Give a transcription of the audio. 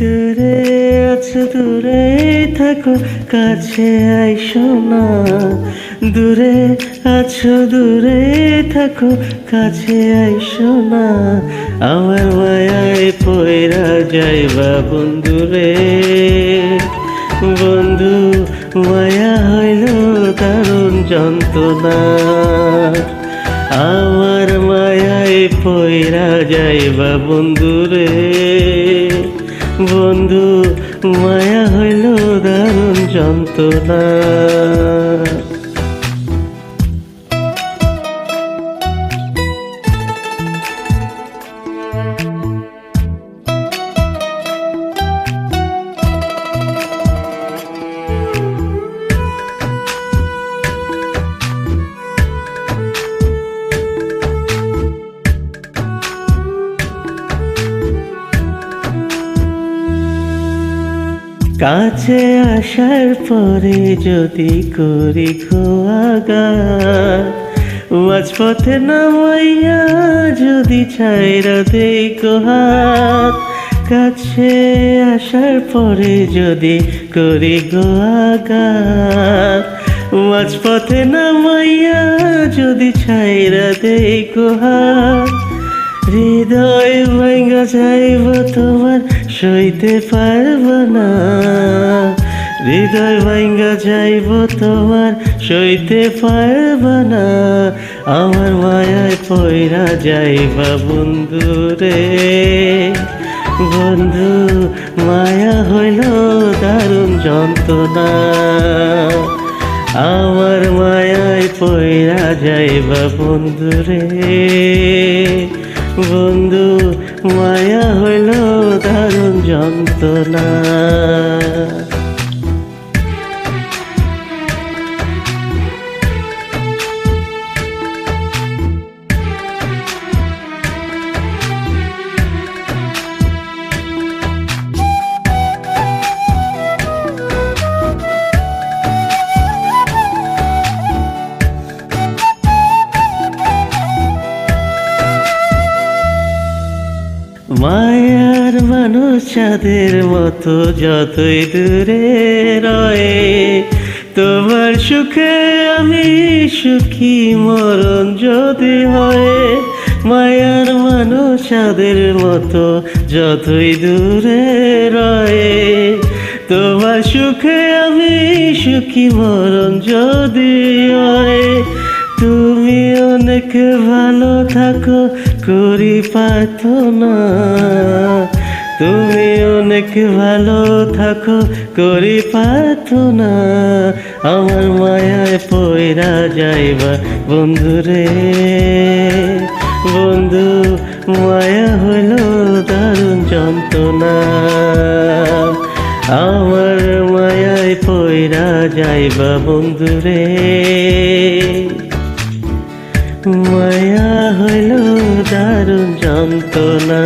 দূরে আছো দূরে থাকো কাছে আইসো না, দূরে আছো দূরে থাকো কাছে আইসো না, আমার মায়ায় পয়রা যাইবা বন্ধুরে। বন্ধু মায়া হইল দারুণ যন্ত্রণা, আমার মায়ায় পয়রা যাইবা বন্ধুরে। বন্ধু মায়া হইল দারুণ যন্ত্রণা। কাছে আসার পরে যদি করি খোয়াঘাত, মাঝপথে নামাইয়া যদি ছাইরা দেই হাত। কাছে আসার পরে যদি করি খোয়াঘাত, মাঝপথে নামাইয়া যদি ছাইরা দেই হাত। হৃদয় ভাঙ্গা যাইব তোমার সইতে পারব না, হৃদয় ভাঙ্গা যাইব তোমার সইতে পারব না, আমার মায়ায় পয়রা যাইবা বন্ধুরে। বন্ধু মায়া হইল দারুণ যন্ত্রণা, আমার মায়ায় পয়রা যাইবা বন্ধুরে। বন্ধু মায়া হইল দারুণ যন্ত্রণা। মায়ার মানুষ চাঁদের মতো যতই দূরে রয়ে, তোমার সুখে আমি সুখী মরণ যদি হয়। মায়ার মানুষ চাঁদের মতো যতই দূরে রয়ে, তোমার সুখে আমি সুখী মরণ যদি হয়। তুমি অনেক ভালো থাকো করি প্রার্থনা, তুমি অনেক ভালো থাকো করি প্রার্থনা, আমার মায়ায় পয়রা যাইবা বন্ধুরে। বন্ধু মায়া হইল দারুণ যন্ত্রণা, আমার মায়ায় পয়রা যাইবা বন্ধুরে। মায়া হইল দারুণ যন্ত্রণা।